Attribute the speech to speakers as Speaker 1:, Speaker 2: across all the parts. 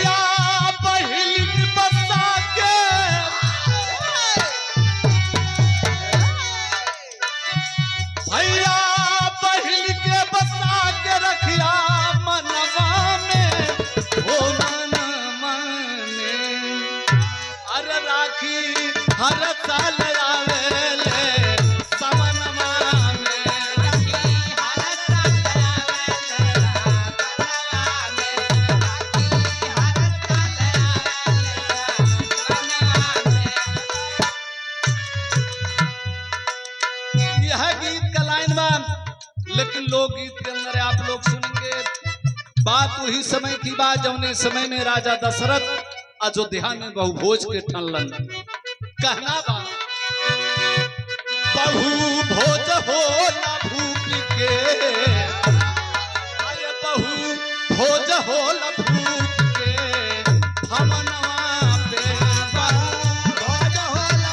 Speaker 1: भैया बहिल बसा के भैया बहिल के बसा के रखिया मनवा में हो मन माने अरे राखी हर साल आवेले समनमा में राखी हर साल यह गीत का लाइन बान लेकिन लोकगीत के अंदर आप लोग सुनेंगे बात वही समय की बात जौने समय में राजा दशरथ अयोध्या में बहुभोज के ठनलन कहना बा बहु भोज हो न भूख के अरे बहु भोज हो न भूख के हमनवा पे बहु भोज हो न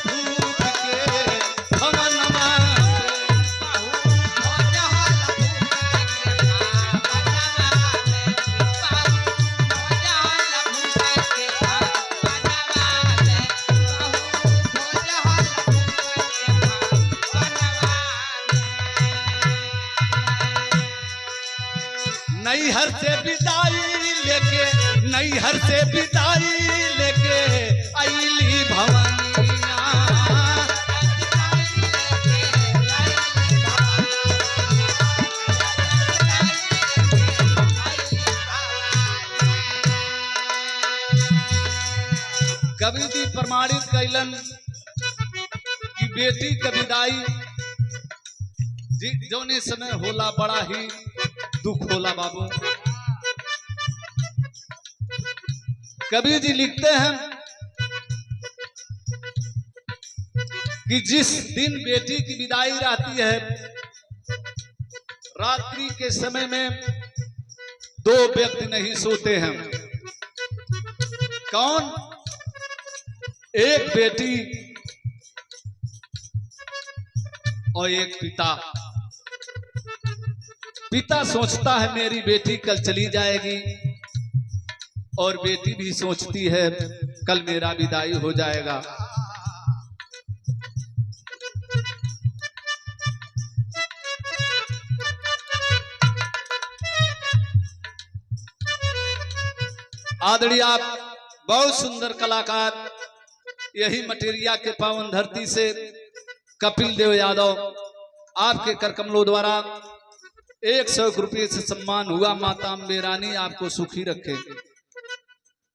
Speaker 1: भूख के हमनवा पे बहु नैहर से विदाई लेके नैहर से विदाई लेके अइली भवनिया कवि जी प्रमाणित कैलन कि बेटी का विदाई जौने समय होला बड़ा ही दुख होला बाबू। कबीर जी लिखते हैं कि जिस दिन बेटी की विदाई रहती है रात्रि के समय में दो व्यक्ति नहीं सोते हैं। कौन? एक बेटी और एक पिता। पिता सोचता है मेरी बेटी कल चली जाएगी और बेटी भी सोचती है कल मेरा विदाई हो जाएगा। आदरणीय आप बहुत सुंदर कलाकार, यही मटेरिया के पावन धरती से कपिल देव यादव आपके कर कमलों द्वारा 100 रुपये से सम्मान हुआ। माता अम्बे रानी आपको सुखी रखे।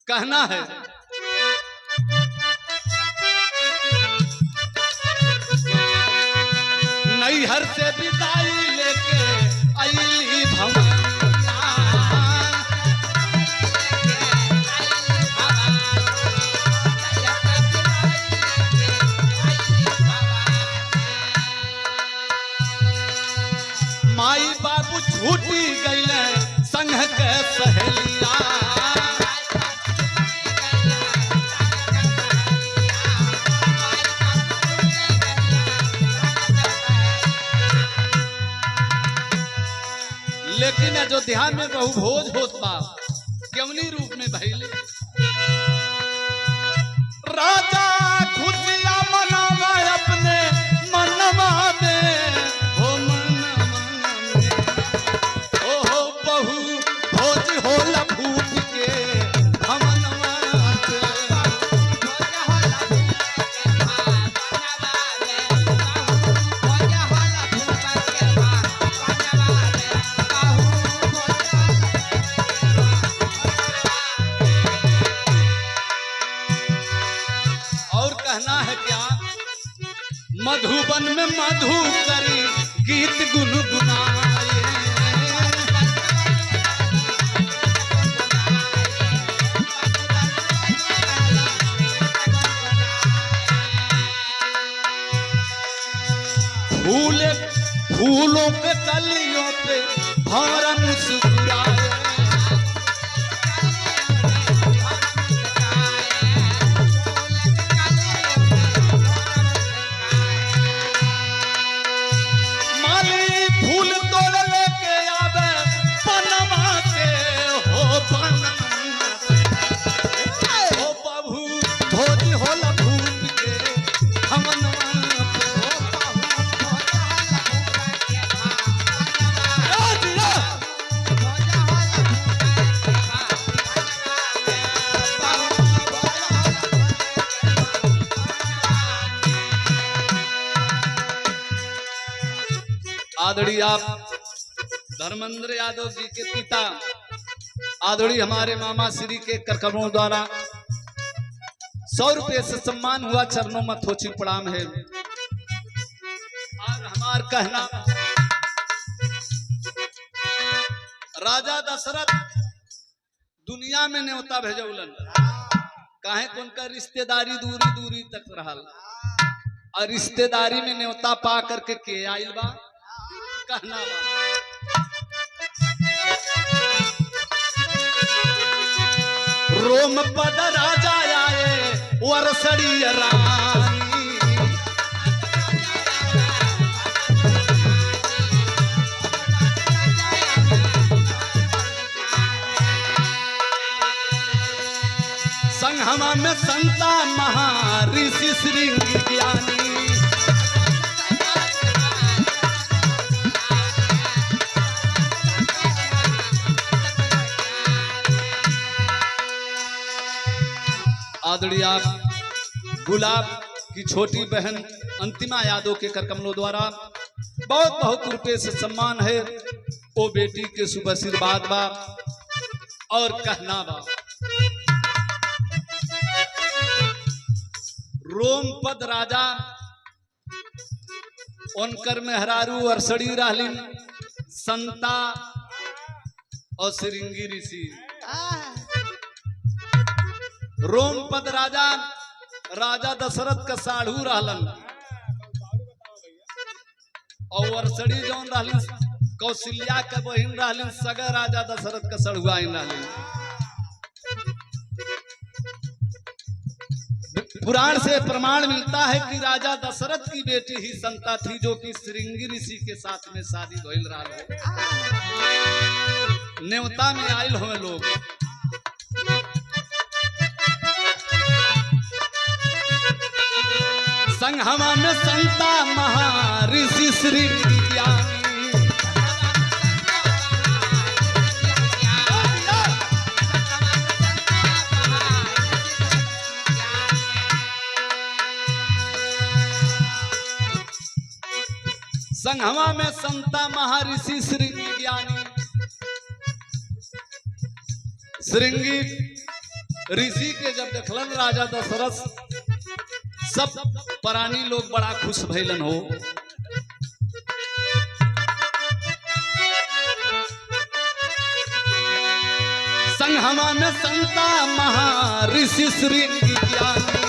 Speaker 1: कहना है नैहर से विदाई लेके अइली भवनिया माई बाबू छूटी गईले संग के सहेलिया लेकिन अयोध्या में बहुभोज होत बा केवनी रूप में भइले। राजा खुशियां मनावा अपने मनवा में हो मधुबन में मधु करी गीत गुनगुनाए फूले फूलों के कलियों पे भंवरा मुस्कुराए। माली फूल तोड़ लेके आवे पनमा के हो पनमा हो बाबू भोज होला भूत के हमनवा आदरणीय आप धर्मेंद्र यादव जी के पिता आदरणीय हमारे मामा श्री के करकमों द्वारा 100 रुपये से सम्मान हुआ। चरणों में थोची प्रणाम है। और हमार कहना राजा दशरथ दुनिया में न्योता भेजौलन काहे को उनका रिश्तेदारी दूरी दूरी तक रहल और रिश्तेदारी में न्योता पा करके के आइल बा कहना रोम पद राजा आए वरसड़ी रानी संगमा में संता महर्षि श्रृंगी ज्ञानी आदरणीय आप गुलाब की छोटी बहन अंतिमा यादव के करकमलों द्वारा बहुत बहुत रुपए से सम्मान है। वो बेटी के शुभ आशीर्वाद बा और कहना बा रोमपद राजा उनकर मेहरारू अरसड़ी रहलिन संता और श्रृंगी ऋषि। रोमपद राजा राजा दशरथ का साढ़ू रहलन और वर्षड़ी जौन रहलिन कौशल्या के बहिन रहलिन सगा राजा दशरथ का सड़ुआइन रहलिन। पुराण से प्रमाण मिलता है कि राजा दशरथ की बेटी ही संता थी जो कि श्रृंगी ऋषि के साथ में शादी भइल रहा। न्योता में आयल हुए लोग संगमा में संता महर्षि श्रृंगी ज्ञानी संगमा में संता महर्षि श्रृंगी ज्ञानी। श्रृंगी ऋषि के जब देखलन राजा दशरथ सब प्राणी लोग बड़ा खुश भइलन हो। संगमा में संता महर्षि श्रृंगी ज्ञानी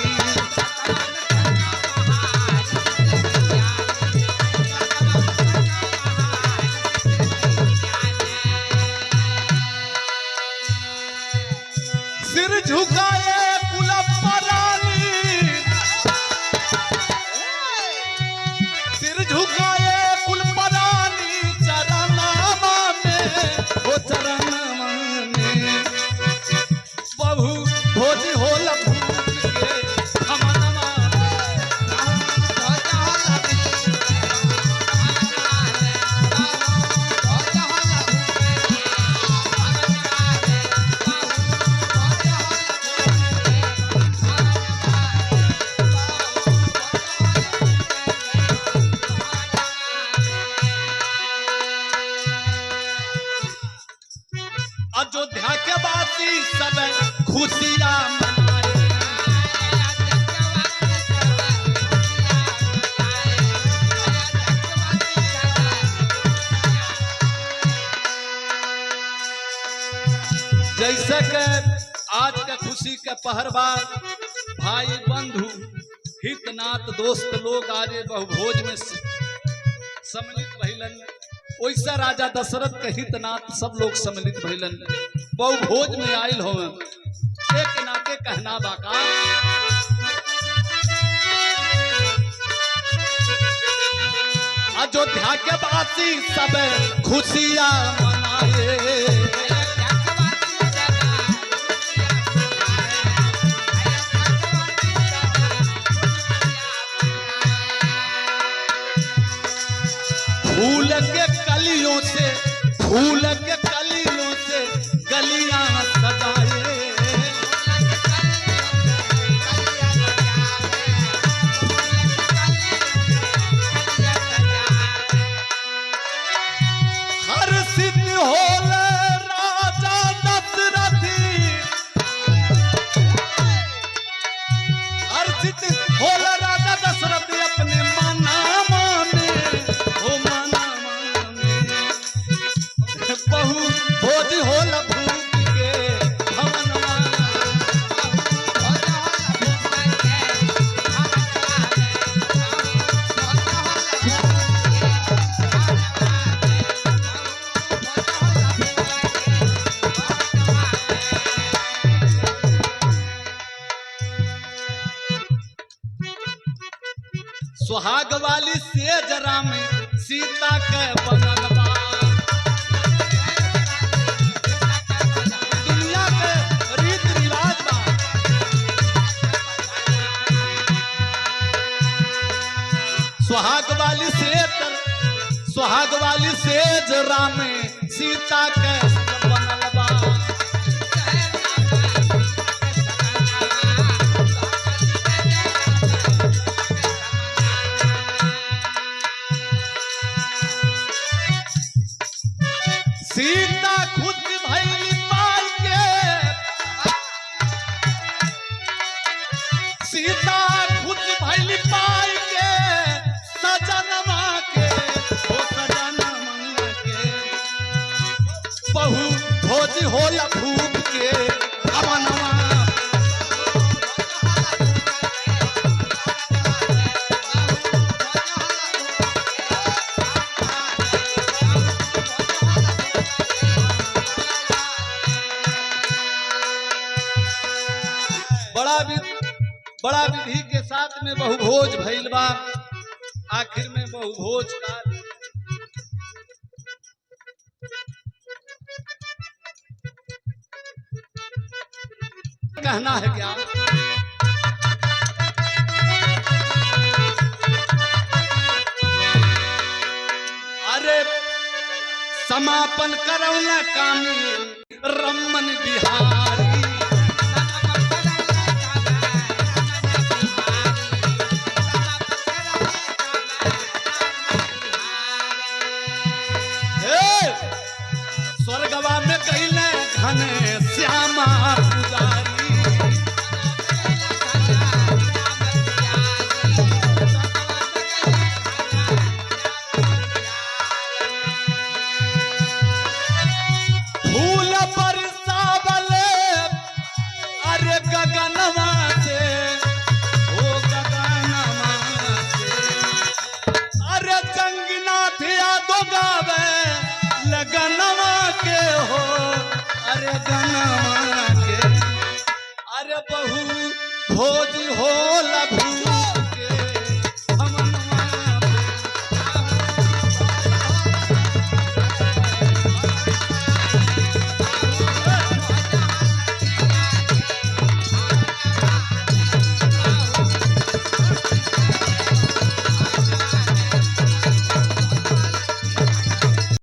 Speaker 1: सिर झुकाए अयोध्या के बासी सब खुशियां मनाए। जैसे के आज के खुशी के पहरबा भाई बंधु हितनाथ दोस्त लोग आज बहुभोज में सम्मिलित भइलन। वैसा राजा दशरथ के हितनाथ सब लोग सम्मिलित भइलन। बहु भोज में आयल हो एक नाते कहना बाका अयोध्या के वासी सब खुशियां मनाए। फूल के कलियों से गलियां सजाए। हर्षित होल राजा दशरथी, हर्षित होल राजा दशरथी अपने मना माने हो मना माने। बहु भोज होल भूख के भवन सुहाग वाली सेज राम सीता के बनल बा। दुनिया के रीत रिवाज बा। सुहाग वाली सेज राम सीता के बनल बा। सीता खुद भइली पाई के, सीता खुद भइली पाई के सजनमा के हो सजनमा के। बहु भोज होल भूख के अवनमा। बड़ा विधि के साथ में बहुभोज भइल बा। आखिर में बहुभोज का कहना है क्या? अरे समापन करौला कामी रमन बिहारी। स्वर्गवा में कैले घने श्यामा पुजारी। फूल बरसावले अरे गगनवा से, ओ गगनवा से। अरे जंगनाथ यादव गावे लगनवा के हो, अरे गनवा के। अरे बहु भोज